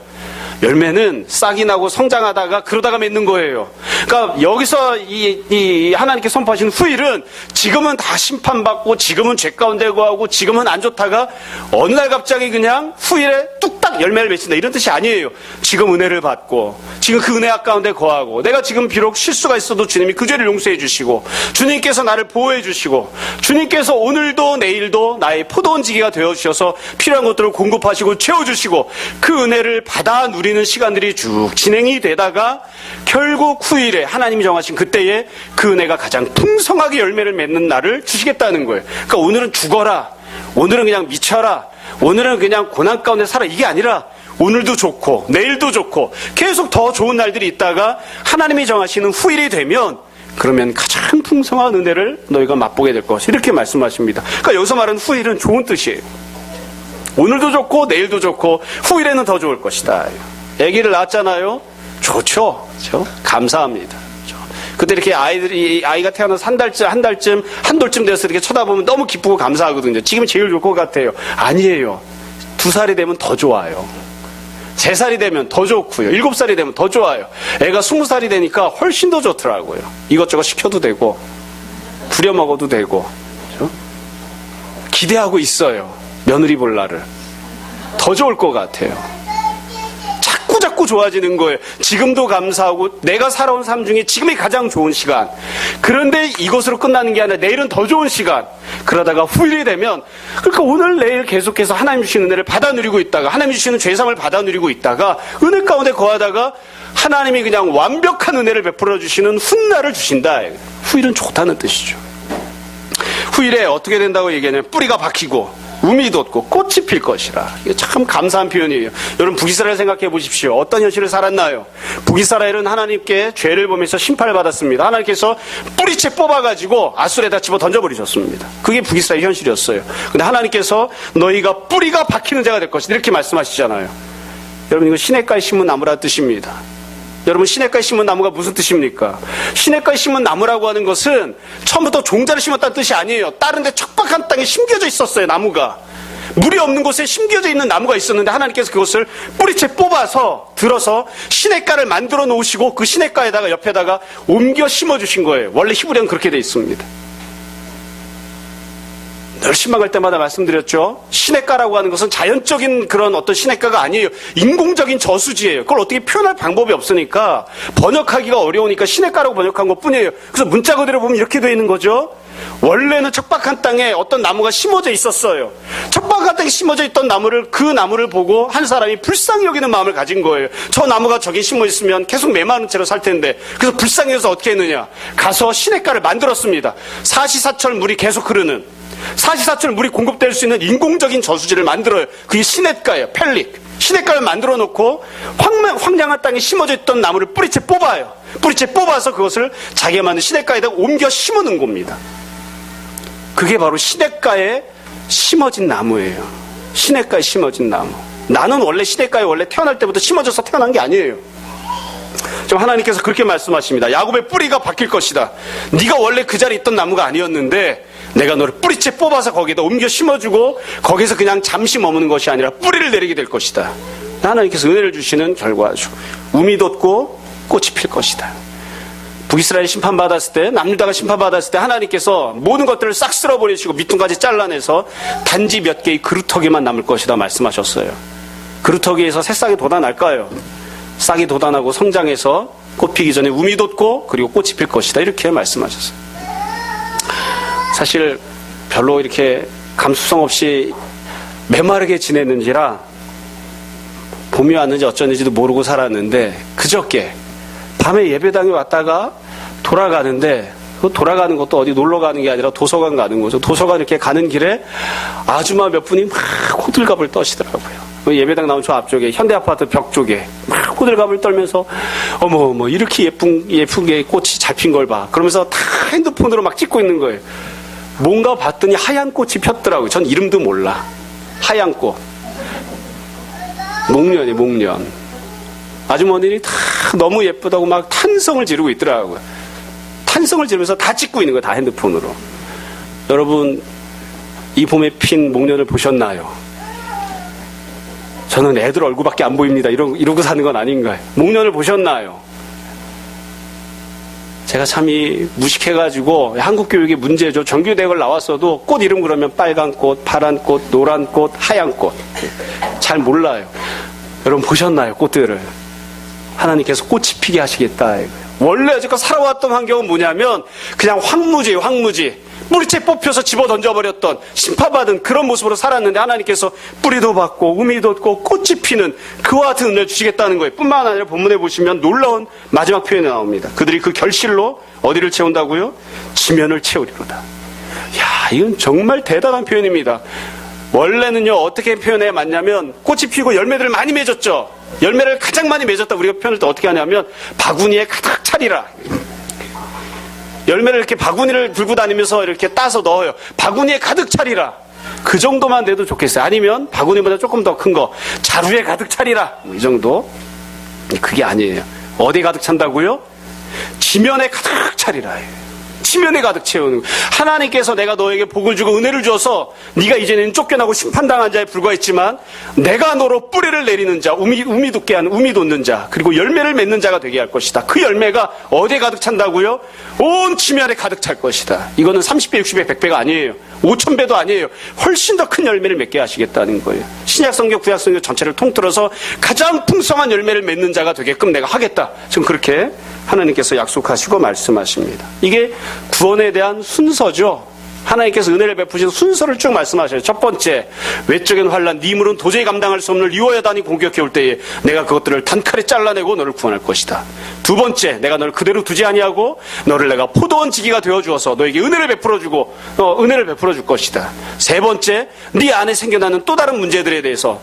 열매는 싹이 나고 성장하다가 그러다가 맺는 거예요. 그러니까 여기서 이 하나님께 선포하시는 후일은 지금은 다 심판받고 지금은 죄 가운데 거하고 지금은 안 좋다가 어느 날 갑자기 그냥 후일에 뚝딱 열매를 맺힌다 이런 뜻이 아니에요. 지금 은혜를 받고 지금 그 은혜 가운데 거하고 내가 지금 비록 실수가 있어도 주님이 그 죄를 용서해 주시고 주님께서 나를 보호해 주시고 주님께서 오늘도 내일도 나의 포도원지기가 되어주셔서 필요한 것들을 공급하시고 채워주시고 그 은혜를 받아 누리는 시간들이 쭉 진행이 되다가 결국 후일에 하나님이 정하신 그때에 그 은혜가 가장 풍성하게 열매를 맺는 날을 주시겠다는 거예요. 그러니까 오늘은 죽어라, 오늘은 그냥 미쳐라, 오늘은 그냥 고난 가운데 살아, 이게 아니라 오늘도 좋고 내일도 좋고 계속 더 좋은 날들이 있다가 하나님이 정하시는 후일이 되면 그러면 가장 풍성한 은혜를 너희가 맛보게 될 것이다, 이렇게 말씀하십니다. 그러니까 여기서 말하는 후일은 좋은 뜻이에요. 오늘도 좋고 내일도 좋고 후일에는 더 좋을 것이다. 아기를 낳았잖아요. 좋죠. 그렇죠? 감사합니다. 그렇죠? 그때 이렇게 아이가 태어나서 한 돌쯤 돼서 이렇게 쳐다보면 너무 기쁘고 감사하거든요. 지금 제일 좋을 것 같아요. 아니에요. 2살이 되면 더 좋아요. 3살이 되면 더 좋고요. 7살이 되면 더 좋아요. 애가 20살이 되니까 훨씬 더 좋더라고요. 이것저것 시켜도 되고 부려 먹어도 되고. 그렇죠? 기대하고 있어요. 며느리 볼 날을. 더 좋을 것 같아요. 자꾸 좋아지는 거예요. 지금도 감사하고 내가 살아온 삶 중에 지금이 가장 좋은 시간. 그런데 이것으로 끝나는 게 아니라 내일은 더 좋은 시간. 그러다가 후일이 되면 그러니까 오늘 내일 계속해서 하나님 주시는 은혜를 받아 누리고 있다가 하나님 주시는 죄상을 받아 누리고 있다가 은혜 가운데 거하다가 하나님이 그냥 완벽한 은혜를 베풀어 주시는 훗날을 주신다. 후일은 좋다는 뜻이죠. 후일에 어떻게 된다고 얘기하냐면 뿌리가 박히고 움이 돋고 꽃이 필 것이라. 이게 참 감사한 표현이에요. 여러분 북이스라엘 생각해 보십시오. 어떤 현실을 살았나요? 북이스라엘은 하나님께 죄를 보면서 심판을 받았습니다. 하나님께서 뿌리채 뽑아가지고 아수르에다 집어 던져버리셨습니다. 그게 북이스라엘 현실이었어요. 근데 하나님께서 너희가 뿌리가 박히는 자가 될 것이다, 이렇게 말씀하시잖아요. 여러분 이거 시냇가에 심은 나무라 뜻입니다. 여러분 시냇가에 심은 나무가 무슨 뜻입니까? 시냇가에 심은 나무라고 하는 것은 처음부터 종자를 심었다는 뜻이 아니에요. 다른 데 척박한 땅에 심겨져 있었어요. 나무가. 물이 없는 곳에 심겨져 있는 나무가 있었는데 하나님께서 그것을 뿌리채 뽑아서 들어서 시냇가를 만들어 놓으시고 그 시냇가에다가 옆에다가 옮겨 심어주신 거예요. 원래 히브리어는 그렇게 돼 있습니다. 늘 신방할 때마다 말씀드렸죠. 시냇가라고 하는 것은 자연적인 그런 어떤 시냇가가 아니에요. 인공적인 저수지예요. 그걸 어떻게 표현할 방법이 없으니까 번역하기가 어려우니까 시냇가라고 번역한 것뿐이에요. 그래서 문자 그대로 보면 이렇게 되어 있는 거죠. 원래는 척박한 땅에 어떤 나무가 심어져 있었어요. 척박한 땅에 심어져 있던 그 나무를 보고 한 사람이 불쌍히 여기는 마음을 가진 거예요. 저 나무가 저기 심어 있으면 계속 메마른 채로 살 텐데. 그래서 불쌍히 여기서 어떻게 했느냐. 가서 시냇가를 만들었습니다. 사시사철 물이 계속 흐르는, 사시사철 물이 공급될 수 있는 인공적인 저수지를 만들어요. 그게 시냇가예요. 펠릭. 시냇가를 만들어 놓고 황량한 땅에 심어져 있던 나무를 뿌리채 뽑아요. 뿌리채 뽑아서 그것을 자기가 만든 시냇가에다 옮겨 심어놓은 겁니다. 그게 바로 시냇가에 심어진 나무예요. 시냇가에 심어진 나무. 나는 원래 시냇가에 원래 태어날 때부터 심어져서 태어난 게 아니에요. 지금 하나님께서 그렇게 말씀하십니다. 야곱의 뿌리가 바뀔 것이다. 네가 원래 그 자리에 있던 나무가 아니었는데 내가 너를 뿌리째 뽑아서 거기다 옮겨 심어주고 거기서 그냥 잠시 머무는 것이 아니라 뿌리를 내리게 될 것이다. 하나님께서 은혜를 주시는 결과죠. 우미 돋고 꽃이 필 것이다. 북이스라엘이 심판받았을 때, 남유다가 심판받았을 때 하나님께서 모든 것들을 싹 쓸어버리시고 밑둥까지 잘라내서 단지 몇 개의 그루터기만 남을 것이다 말씀하셨어요. 그루터기에서 새싹이 돋아날까요? 싹이 돋아나고 성장해서 꽃 피기 전에 우미 돋고 그리고 꽃이 필 것이다 이렇게 말씀하셨어요. 사실 별로 이렇게 감수성 없이 메마르게 지냈는지라 봄이 왔는지 어쩌는지도 모르고 살았는데 그저께 밤에 예배당에 왔다가 돌아가는데 그 돌아가는 것도 어디 놀러 가는 게 아니라 도서관 가는 거죠. 도서관 이렇게 가는 길에 아줌마 몇 분이 막 호들갑을 떠시더라고요. 예배당 나온 저 앞쪽에 현대아파트 벽 쪽에 막 호들갑을 떨면서 어머 이렇게 예쁘게 꽃이 잘 핀 걸 봐. 그러면서 다 핸드폰으로 막 찍고 있는 거예요. 뭔가 봤더니 하얀 꽃이 폈더라고요. 전 이름도 몰라. 하얀 꽃. 목련이에요, 목련. 아주머니들이 다 너무 예쁘다고 막 탄성을 지르고 있더라고요. 탄성을 지르면서 다 찍고 있는 거예요. 다 핸드폰으로. 여러분, 이 봄에 핀 목련을 보셨나요? 저는 애들 얼굴밖에 안 보입니다. 이러고 사는 건 아닌가요? 목련을 보셨나요? 제가 참이 무식해가지고 한국 교육의 문제죠. 정규대학을 나왔어도 꽃 이름 그러면 빨간 꽃, 파란 꽃, 노란 꽃, 하얀 꽃. 잘 몰라요. 여러분 보셨나요? 꽃들을. 하나님께서 꽃이 피게 하시겠다. 원래 여지껏 살아왔던 환경은 뭐냐면 그냥 황무지예요. 황무지. 뿌리채 뽑혀서 집어 던져버렸던 심판받은 그런 모습으로 살았는데 하나님께서 뿌리도 받고 우미도 돋고 꽃이 피는 그와 같은 은혜를 주시겠다는 거예요. 뿐만 아니라 본문에 보시면 놀라운 마지막 표현이 나옵니다. 그들이 그 결실로 어디를 채운다고요? 지면을 채우리로다. 야, 이건 정말 대단한 표현입니다. 원래는요 어떻게 표현해야 맞냐면 꽃이 피고 열매들을 많이 맺었죠. 열매를 가장 많이 맺었다. 우리가 표현을 또 어떻게 하냐면 바구니에 가득 차리라. 열매를 이렇게 바구니를 들고 다니면서 이렇게 따서 넣어요. 바구니에 가득 차리라. 그 정도만 돼도 좋겠어요. 아니면 바구니보다 조금 더 큰 거 자루에 가득 차리라. 이 정도. 그게 아니에요. 어디에 가득 찬다고요? 지면에 가득 차리라. 지면에 가득 채우는 거예요. 하나님께서 내가 너에게 복을 주고 은혜를 줘서 네가 이제는 쫓겨나고 심판당한 자에 불과했지만 내가 너로 뿌리를 내리는 자, 우미 돋게 하는 우미 돋는 자, 그리고 열매를 맺는 자가 되게 할 것이다. 그 열매가 어디에 가득 찬다고요? 온 지면에 가득 찰 것이다. 이거는 30배, 60배, 100배가 아니에요. 5000배도 아니에요. 훨씬 더 큰 열매를 맺게 하시겠다는 거예요. 신약성경, 구약성경 전체를 통틀어서 가장 풍성한 열매를 맺는 자가 되게끔 내가 하겠다. 지금 그렇게 하나님께서 약속하시고 말씀하십니다. 이게 구원에 대한 순서죠. 하나님께서 은혜를 베푸신 순서를 쭉 말씀하셔요. 첫 번째, 외적인 환난, 네 물은 도저히 감당할 수 없는 리워야단이 공격해 올 때에 내가 그것들을 단칼에 잘라내고 너를 구원할 것이다. 두 번째, 내가 너를 그대로 두지 아니하고 너를 내가 포도원 지기가 되어주어서 너에게 은혜를 베풀어주고 은혜를 베풀어줄 것이다. 세 번째, 네 안에 생겨나는 또 다른 문제들에 대해서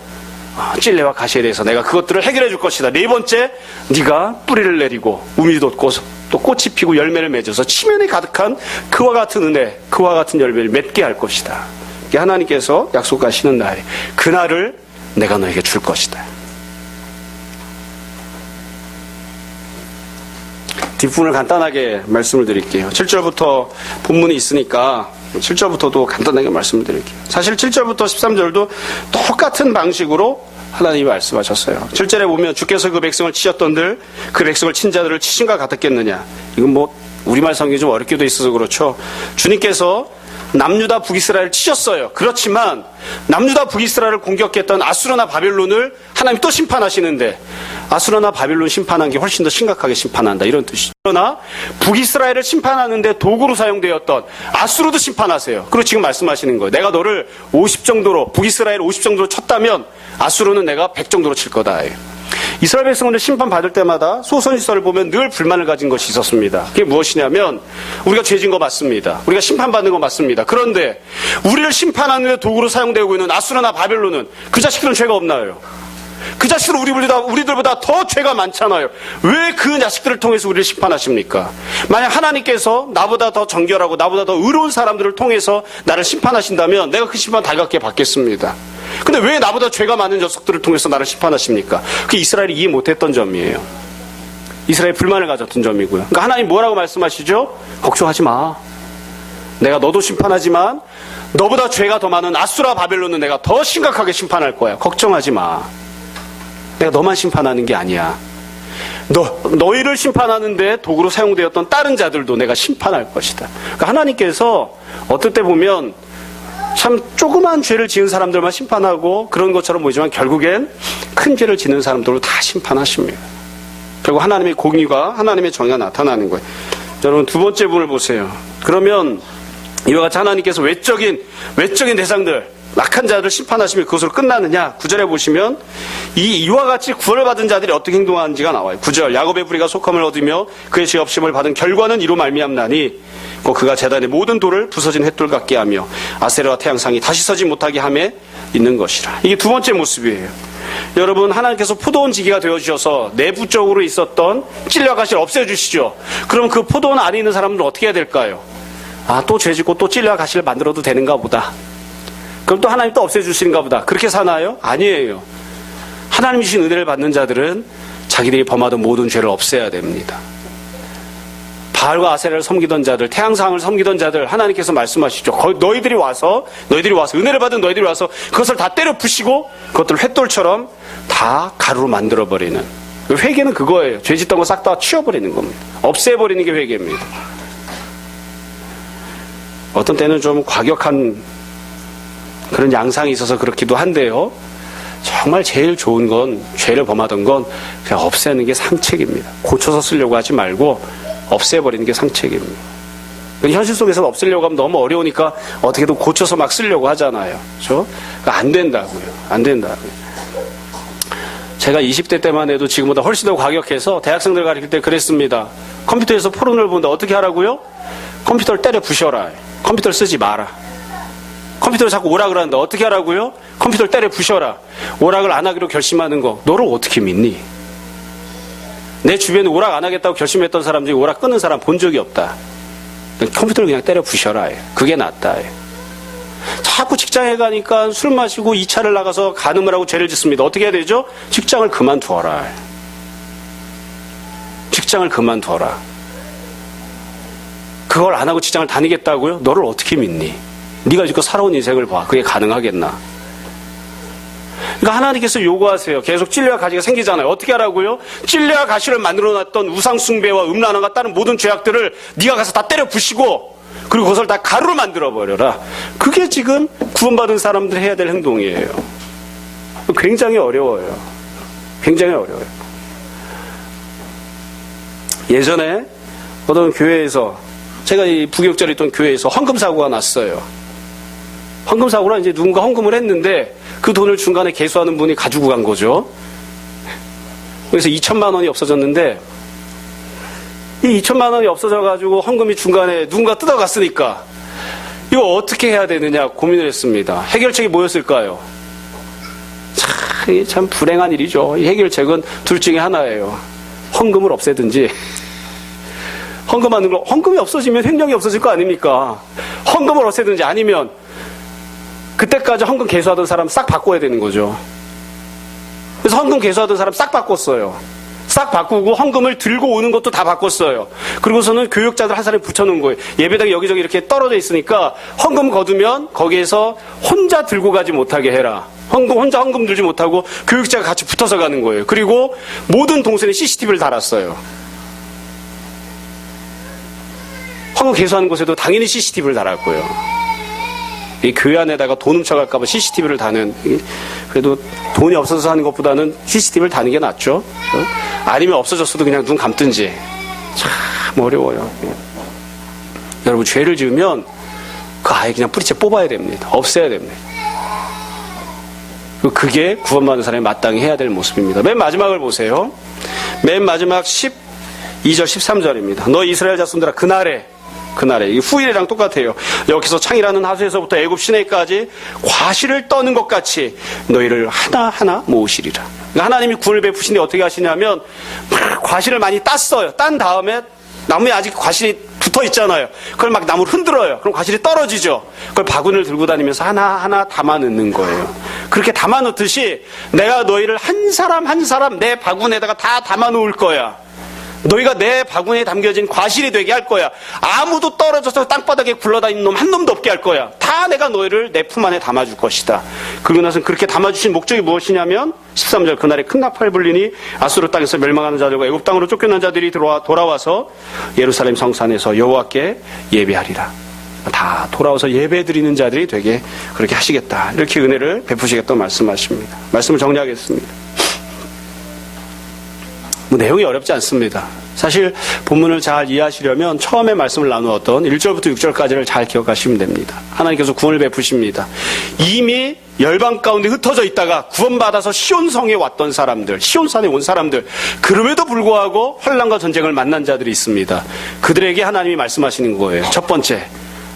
찔레와 가시에 대해서 내가 그것들을 해결해 줄 것이다. 네 번째, 네가 뿌리를 내리고 우미 돋고 또 꽃이 피고 열매를 맺어서 치면에 가득한 그와 같은 은혜, 그와 같은 열매를 맺게 할 것이다. 이게 하나님께서 약속하시는 날, 그날을 내가 너에게 줄 것이다. 뒷부분을 간단하게 말씀을 드릴게요. 7절부터 본문이 있으니까 7절부터도 간단하게 말씀을 드릴게요. 사실 7절부터 13절도 똑같은 방식으로 하나님이 말씀하셨어요. 7절에 보면 주께서 그 백성을 치셨던들 그 백성을 친 자들을 치신과 같았겠느냐. 이건 뭐 우리말 성경이 좀 어렵게 돼 있어서 그렇죠. 주님께서 남유다 북이스라엘을 치셨어요. 그렇지만 남유다 북이스라엘을 공격했던 아수르나 바벨론을 하나님이 또 심판하시는데 아수르나 바벨론 심판한 게 훨씬 더 심각하게 심판한다 이런 뜻이죠. 그러나 북이스라엘을 심판하는데 도구로 사용되었던 아수르도 심판하세요. 그리고 지금 말씀하시는 거예요. 내가 너를 50 정도로 북이스라엘 50 정도로 쳤다면 아수르는 내가 100 정도로 칠 거다. 이스라엘 백성을 심판받을 때마다 소선지서를 보면 늘 불만을 가진 것이 있었습니다. 그게 무엇이냐면 우리가 죄진 거 맞습니다. 우리가 심판받는 거 맞습니다. 그런데 우리를 심판하는 데 도구로 사용되고 있는 아수르나 바벨론은 그 자식들은 죄가 없나요? 그 자식들은 우리들보다 더 죄가 많잖아요. 왜 그 자식들을 통해서 우리를 심판하십니까? 만약 하나님께서 나보다 더 정결하고 나보다 더 의로운 사람들을 통해서 나를 심판하신다면 내가 그 심판 달갑게 받겠습니다. 근데 왜 나보다 죄가 많은 녀석들을 통해서 나를 심판하십니까? 그게 이스라엘이 이해 못했던 점이에요. 이스라엘이 불만을 가졌던 점이고요. 그러니까 하나님 뭐라고 말씀하시죠? 걱정하지 마. 내가 너도 심판하지만 너보다 죄가 더 많은 아수라 바벨론은 내가 더 심각하게 심판할 거야. 걱정하지 마. 내가 너만 심판하는 게 아니야. 너희를 심판하는데 도구로 사용되었던 다른 자들도 내가 심판할 것이다. 그러니까 하나님께서 어떨 때 보면 참 조그만 죄를 지은 사람들만 심판하고 그런 것처럼 보이지만 결국엔 큰 죄를 지는 사람들을 다 심판하십니다. 결국 하나님의 공의가, 하나님의 정의가 나타나는 거예요. 여러분, 두 번째 분을 보세요. 그러면 이와 같이 하나님께서 외적인 대상들, 악한 자들을 심판하시면 그것으로 끝나느냐? 9절에 보시면 이와 같이 구원을 받은 자들이 어떻게 행동하는지가 나와요. 9절, 야곱의 부리가 속함을 얻으며 그의 죄 없음을 받은 결과는 이로 말미암나니 그가 제단의 모든 돌을 부서진 횃돌 같게 하며 아세라와 태양상이 다시 서지 못하게 함에 있는 것이라. 이게 두 번째 모습이에요. 여러분, 하나님께서 포도원 지기가 되어주셔서 내부적으로 있었던 찔려 가시를 없애주시죠. 그럼 그 포도원 안에 있는 사람들은 어떻게 해야 될까요? 또 죄짓고 또 찔려 가시를 만들어도 되는가 보다. 그럼 또 하나님 또 없애주시는가 보다. 그렇게 사나요? 아니에요. 하나님 주신 은혜를 받는 자들은 자기들이 범하던 모든 죄를 없애야 됩니다. 바알과 아세라를 섬기던 자들, 태양상을 섬기던 자들, 하나님께서 말씀하시죠. 너희들이 와서 은혜를 받은 너희들이 와서 그것을 다 때려 부시고 그것들을 횃돌처럼 다 가루로 만들어버리는. 회개는 그거예요. 죄 짓던 거 싹 다 치워버리는 겁니다. 없애버리는 게 회개입니다. 어떤 때는 좀 과격한 그런 양상이 있어서 그렇기도 한데요. 정말 제일 좋은 건, 죄를 범하던 건 그냥 없애는 게 상책입니다. 고쳐서 쓰려고 하지 말고 없애버리는 게 상책입니다. 현실 속에서 없애려고 하면 너무 어려우니까 어떻게든 고쳐서 막 쓰려고 하잖아요. 그렇죠? 안 된다고요. 안 된다고요. 제가 20대 때만 해도 지금보다 훨씬 더 과격해서 대학생들 가르칠 때 그랬습니다. 컴퓨터에서 포론을 보는데 어떻게 하라고요? 컴퓨터를 때려 부셔라. 컴퓨터를 쓰지 마라. 컴퓨터를 자꾸 오락을 하는데 어떻게 하라고요? 컴퓨터를 때려 부셔라. 오락을 안 하기로 결심하는 거 너를 어떻게 믿니? 내 주변에 오락 안 하겠다고 결심했던 사람 중에 오락 끊는 사람 본 적이 없다. 컴퓨터를 그냥 때려 부셔라. 그게 낫다. 자꾸 직장에 가니까 술 마시고 2차를 나가서 간음을 하고 죄를 짓습니다. 어떻게 해야 되죠? 직장을 그만두어라. 직장을 그만두어라. 그걸 안 하고 직장을 다니겠다고요? 너를 어떻게 믿니? 네가 지금 살아온 인생을 봐. 그게 가능하겠나? 그러니까 하나님께서 요구하세요. 계속 찔레와 가시가 생기잖아요. 어떻게 하라고요? 찔레와 가시를 만들어놨던 우상숭배와 음란함과 다른 모든 죄악들을 네가 가서 다 때려 부시고 그리고 그것을 다 가루로 만들어버려라. 그게 지금 구원받은 사람들 해야 될 행동이에요. 굉장히 어려워요. 굉장히 어려워요. 예전에 어떤 교회에서 제가 이 부교육자로 있던 교회에서 헌금 사고가 났어요. 헌금 사고라 이제 누군가 헌금을 했는데 그 돈을 중간에 개수하는 분이 가지고 간 거죠. 그래서 2천만 원이 없어졌는데 이 2천만 원이 없어져가지고 헌금이 중간에 누군가 뜯어갔으니까 이거 어떻게 해야 되느냐 고민을 했습니다. 해결책이 뭐였을까요? 참 불행한 일이죠. 이 해결책은 둘 중에 하나예요. 헌금을 없애든지 헌금하는 거, 헌금이 없어지면 횡령이 없어질 거 아닙니까? 헌금을 없애든지 아니면 그때까지 헌금 개수하던 사람 싹 바꿔야 되는 거죠. 그래서 헌금 개수하던 사람 싹 바꿨어요. 싹 바꾸고 헌금을 들고 오는 것도 다 바꿨어요. 그리고서는 교육자들 한 사람이 붙여놓은 거예요. 예배당이 여기저기 이렇게 떨어져 있으니까 헌금 거두면 거기에서 혼자 들고 가지 못하게 해라. 혼자 헌금 들지 못하고 교육자가 같이 붙어서 가는 거예요. 그리고 모든 동선에 CCTV를 달았어요. 헌금 개수하는 곳에도 당연히 CCTV를 달았고요. 이 교회 안에다가 돈 훔쳐갈까봐 CCTV를 다는, 그래도 돈이 없어서 하는 것보다는 CCTV를 다는 게 낫죠. 아니면 없어졌어도 그냥 눈 감든지. 참 어려워요. 여러분, 죄를 지으면 그 아예 그냥 뿌리채 뽑아야 됩니다. 없애야 됩니다. 그게 구원받는 사람이 마땅히 해야 될 모습입니다. 맨 마지막을 보세요. 맨 마지막 12절 13절입니다. 너 이스라엘 자손들아 그날에 이 후일이랑 똑같아요. 여기서 창이라는 하수에서부터 애굽 시내까지 과실을 떠는 것 같이 너희를 하나하나 모으시리라. 그러니까 하나님이 구원을 베푸시는데 어떻게 하시냐면 과실을 많이 땄어요. 딴 다음에 나무에 아직 과실이 붙어 있잖아요. 그걸 막 나무를 흔들어요. 그럼 과실이 떨어지죠. 그걸 바구니를 들고 다니면서 하나하나 담아 넣는 거예요. 그렇게 담아놓듯이 내가 너희를 한 사람 한 사람 내 바구니에다가 다 담아놓을 거야. 너희가 내 바구니에 담겨진 과실이 되게 할 거야. 아무도 떨어져서 땅바닥에 굴러다니는 놈 한 놈도 없게 할 거야. 다 내가 너희를 내 품 안에 담아줄 것이다. 그러고 나서는 그렇게 담아주신 목적이 무엇이냐면 13절 그날에 큰 나팔 불리니 아수르 땅에서 멸망하는 자들과 애굽 땅으로 쫓겨난 자들이 돌아와서 예루살렘 성산에서 여호와께 예배하리라. 다 돌아와서 예배드리는 자들이 되게 그렇게 하시겠다. 이렇게 은혜를 베푸시겠다고 말씀하십니다. 말씀을 정리하겠습니다. 내용이 어렵지 않습니다. 사실 본문을 잘 이해하시려면 처음에 말씀을 나누었던 1절부터 6절까지를 잘 기억하시면 됩니다. 하나님께서 구원을 베푸십니다. 이미 열방 가운데 흩어져 있다가 구원받아서 시온성에 왔던 사람들, 시온산에 온 사람들, 그럼에도 불구하고 환난과 전쟁을 만난 자들이 있습니다. 그들에게 하나님이 말씀하시는 거예요. 첫 번째,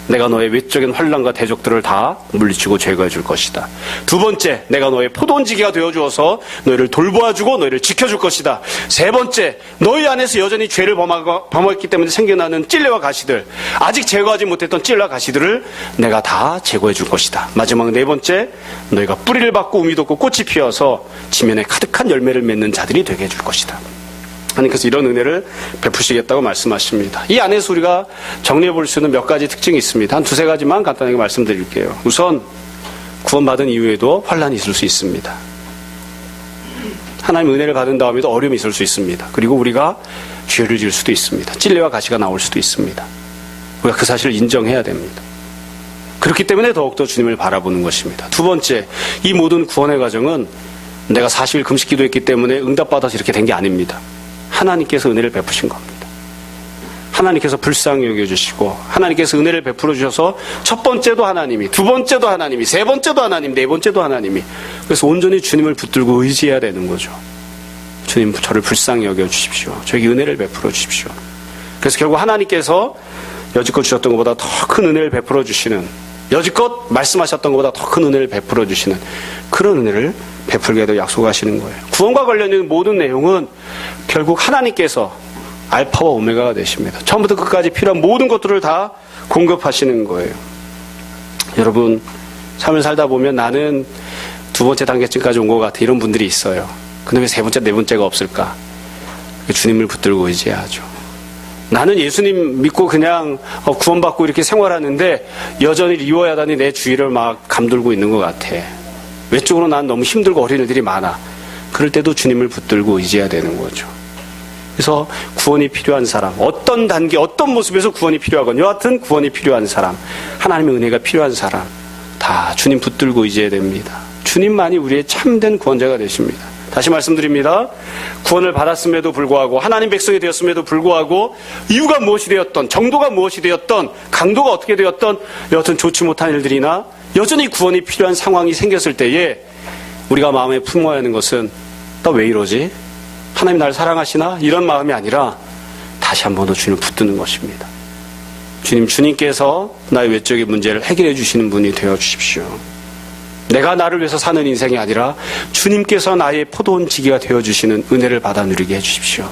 내가 너의 외적인 환난과 대적들을 다 물리치고 제거해 줄 것이다. 두 번째, 내가 너의 포도원지기가 되어주어서 너희를 돌보아주고 너희를 지켜줄 것이다. 세 번째, 너희 안에서 여전히 죄를 범했기 때문에 생겨나는 찔레와 가시들, 아직 제거하지 못했던 찔레와 가시들을 내가 다 제거해 줄 것이다. 마지막 네 번째, 너희가 뿌리를 받고 우미 돋고 꽃이 피어서 지면에 가득한 열매를 맺는 자들이 되게 해줄 것이다. 하나님께서 이런 은혜를 베푸시겠다고 말씀하십니다. 이 안에서 우리가 정리해 볼 수 있는 몇 가지 특징이 있습니다. 한 두세 가지만 간단하게 말씀드릴게요. 우선 구원받은 이후에도 환난이 있을 수 있습니다. 하나님 은혜를 받은 다음에도 어려움이 있을 수 있습니다. 그리고 우리가 죄를 지을 수도 있습니다. 찔레와 가시가 나올 수도 있습니다. 우리가 그 사실을 인정해야 됩니다. 그렇기 때문에 더욱더 주님을 바라보는 것입니다. 두 번째, 이 모든 구원의 과정은 내가 40일 금식 기도했기 때문에 응답받아서 이렇게 된 게 아닙니다. 하나님께서 은혜를 베푸신 겁니다. 하나님께서 불쌍히 여겨주시고 하나님께서 은혜를 베풀어 주셔서 첫 번째도 하나님이, 두 번째도 하나님이, 세 번째도 하나님, 네 번째도 하나님이. 그래서 온전히 주님을 붙들고 의지해야 되는 거죠. 주님, 저를 불쌍히 여겨주십시오. 저에게 은혜를 베풀어 주십시오. 그래서 결국 하나님께서 여지껏 주셨던 것보다 더 큰 은혜를 베풀어 주시는, 여지껏 말씀하셨던 것보다 더 큰 은혜를 베풀어 주시는 그런 은혜를 베풀게도 약속하시는 거예요. 구원과 관련된 모든 내용은 결국 하나님께서 알파와 오메가가 되십니다. 처음부터 끝까지 필요한 모든 것들을 다 공급하시는 거예요. 여러분, 삶을 살다 보면 나는 두 번째 단계쯤까지 온 것 같아, 이런 분들이 있어요. 근데 왜 세 번째, 네 번째가 없을까? 주님을 붙들고 의지해야죠. 나는 예수님 믿고 그냥 구원받고 이렇게 생활하는데 여전히 리워야단이 내 주위를 막 감돌고 있는 것 같아. 외적으로 난 너무 힘들고 어린 일들이 많아. 그럴 때도 주님을 붙들고 의지해야 되는 거죠. 그래서 구원이 필요한 사람, 어떤 단계, 어떤 모습에서 구원이 필요하건 여하튼 구원이 필요한 사람, 하나님의 은혜가 필요한 사람, 다 주님 붙들고 의지해야 됩니다. 주님만이 우리의 참된 구원자가 되십니다. 다시 말씀드립니다. 구원을 받았음에도 불구하고, 하나님 백성이 되었음에도 불구하고, 이유가 무엇이 되었던, 정도가 무엇이 되었던, 강도가 어떻게 되었던, 여하튼 좋지 못한 일들이나 여전히 구원이 필요한 상황이 생겼을 때에 우리가 마음에 품어야 하는 것은 나 왜 이러지? 하나님 나를 사랑하시나? 이런 마음이 아니라 다시 한 번 더 주님을 붙드는 것입니다. 주님께서 나의 외적인 문제를 해결해 주시는 분이 되어 주십시오. 내가 나를 위해서 사는 인생이 아니라 주님께서 나의 포도원 지기가 되어주시는 은혜를 받아 누리게 해주십시오.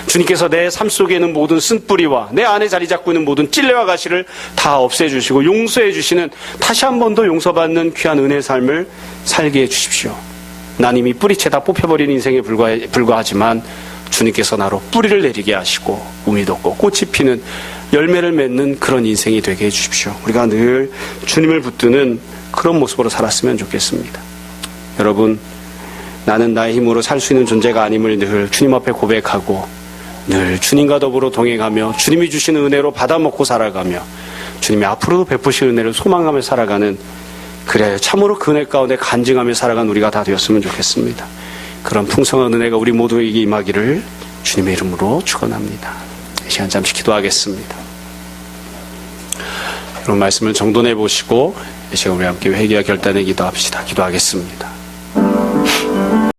주님께서 내 삶 속에 있는 모든 쓴뿌리와 내 안에 자리 잡고 있는 모든 찔레와 가시를 다 없애주시고 용서해주시는, 다시 한 번 더 용서받는 귀한 은혜의 삶을 살게 해주십시오. 난 이미 뿌리채 다 뽑혀버린 인생에 불과하지만 주님께서 나로 뿌리를 내리게 하시고 우미 돋고 꽃이 피는, 열매를 맺는 그런 인생이 되게 해주십시오. 우리가 늘 주님을 붙드는 그런 모습으로 살았으면 좋겠습니다. 여러분, 나는 나의 힘으로 살 수 있는 존재가 아님을 늘 주님 앞에 고백하고 늘 주님과 더불어 동행하며 주님이 주시는 은혜로 받아먹고 살아가며 주님이 앞으로도 베푸실 은혜를 소망하며 살아가는, 그래 참으로 그 은혜 가운데 간증하며 살아가는 우리가 다 되었으면 좋겠습니다. 그런 풍성한 은혜가 우리 모두에게 임하기를 주님의 이름으로 축원합니다. 이 시간 잠시 기도하겠습니다. 여러분, 말씀을 정돈해 보시고 이 시간 우리 함께 회개와 결단의 기도합시다. 기도하겠습니다.